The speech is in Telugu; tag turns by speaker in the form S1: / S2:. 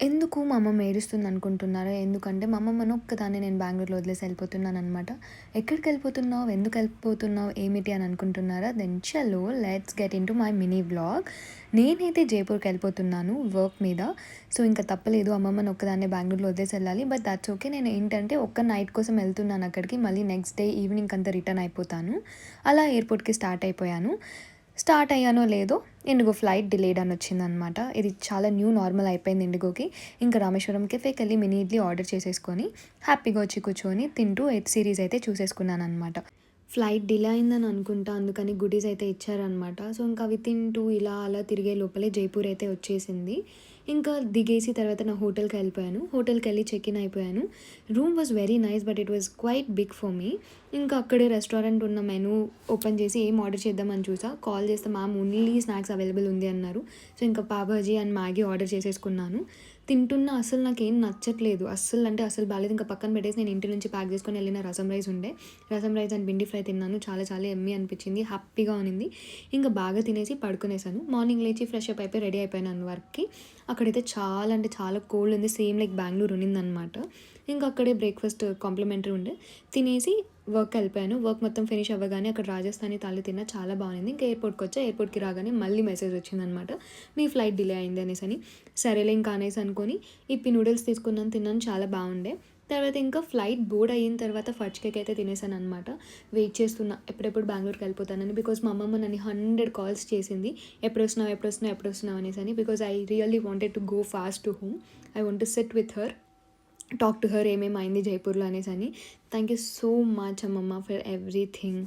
S1: ఎందుకు మా అమ్మమ్మ ఏడుస్తుంది అనుకుంటున్నారా? ఎందుకంటే మా అమ్మమ్మని ఒక్కదాన్నే నేను బెంగుళూరులో వదిలేసి వెళ్ళిపోతున్నాననమాట. ఎక్కడికెళ్ళిపోతున్నావు? ఎందుకెళ్ళిపోతున్నావు? ఏమిటి అని అనుకుంటున్నారా? దెన్ చలో let's get into my mini vlog. నేనైతే జైపూర్‌కెళ్ళిపోతున్నాను వర్క్ మీద. సో, ఇంక తప్పలేదు అమ్మమ్మని ఒక్కదాన్నే బెంగుళూరులో వదిలేసి వెళ్ళాలి. But that's okay. నేను ఏంటంటే ఒక్క నైట్ కోసం వెళ్తున్నాను అక్కడికి. మళ్ళీ నెక్స్ట్ డే ఈవినింగ్‌కంతా రిటర్న్ అయిపోతాను. అలా ఎయిర్‌పోర్ట్‌కి స్టార్ట్ అయిపోయాను. స్టార్ట్ అయ్యానో లేదో ఇండిగో ఫ్లైట్ డిలేడ్ అని వచ్చిందనమాట. ఇది చాలా న్యూ నార్మల్ అయిపోయింది ఇండిగోకి. ఇంకా రామేశ్వరం కెఫేకెళ్ళి మినీ ఇడ్లీ ఆర్డర్ చేసేసుకొని హ్యాపీగా వచ్చి కూర్చొని తింటూ సిరీస్ అయితే చూసేసుకున్నాననమాట. ఫ్లైట్ డిలే అయిందని అనుకుంటా. అందుకని గుడీస్ అయితే ఇచ్చారనమాట. సో, ఇంకా అవి తింటూ ఇలా అలా తిరిగే లోపలే జైపూర్ అయితే వచ్చేసింది. ఇంకా దిగేసి తర్వాత నా హోటల్‌కెళ్ళిపోయాను. హోటల్‌కెళ్ళి చెక్ ఇన్ అయిపోయాను. Room was very nice but it was quite big for me. ఇంకా అక్కడే రెస్టారెంట్ ఉన్న మెనూ ఓపెన్ చేసి ఏం ఆర్డర్ చేద్దామని చూసా. కాల్ చేస్తే మ్యామ్ ఓన్లీ స్నాక్స్ అవైలబుల్ ఉంది అన్నారు. సో, ఇంకా pav bhaji and Maggi order చేసేసుకున్నాను. తింటున్నా అస్సలు నాకేం నచ్చట్లేదు. అస్సలు అంటే అస్సలు బాలేదు. ఇంకా పక్కన పెట్టేసి నేను ఇంటి నుంచి ప్యాక్ చేసుకొని వెళ్ళిన రసం రైస్ ఉండే. రసం రైస్ అండ్ భిండి ఫ్రై తిన్నాను. చాలా చాలా యమ్మీ అనిపించింది. హ్యాపీగా ఉన్నింది. ఇంకా బాగా తినేసి పడుకునేసాను. మార్నింగ్ లేచి ఫ్రెష్ అప్ అయిపోయి రెడీ అయిపోయాను వర్క్‌కి. అక్కడైతే చాలా అంటే చాలా కోల్డ్ ఉంది. సేమ్ లైక్ బెంగుళూరు ఉన్నిందనమాట. ఇంకా అక్కడే బ్రేక్‌ఫాస్ట్ కాంప్లిమెంటరీ ఉండే. తినేసి వర్క్‌కి వెళ్ళిపోయాను. వర్క్ మొత్తం ఫినిష్ అవ్వగానే అక్కడ రాజస్థానీ థాలి తిన్నా. చాలా బాగుంది. ఇంకా ఎయిర్‌పోర్ట్‌కొచ్చా. ఎయిర్‌పోర్ట్‌కి రాగానే మళ్ళీ మెసేజ్ వచ్చిందనమాట. మీ ఫ్లైట్ డిలే అయింది అనేసని. సరేలే ఇంకా అనేసి అనుకోని ఇప్పి నూడిల్స్ తీసుకున్నాను. తిన్నాను. చాలా బాగుండే. తర్వాత ఇంకా ఫ్లైట్ బోర్డ్ అయిన తర్వాత ఫడ్జ్ కేక్ అయితే తినేసాననమాట. వెయిట్ చేస్తున్నా ఎప్పుడెప్పుడు బెంగుళూరుకి వెళ్ళిపోతానని. బికాజ్ మా అమ్మమ్మ నన్ను 100 కాల్స్ చేసింది. ఎప్పుడొస్తున్నావు? ఎప్పుడొస్తున్నావు? ఎప్పుడొస్తున్నావు? అనేసని. Because I really wanted to go fast to home. I want to sit with her. Talk to her ఏమేమైంది జైపూర్లో అనేసని. థ్యాంక్ యూ సో మచ్ అమ్మమ్మ ఫర్ ఎవ్రీథింగ్.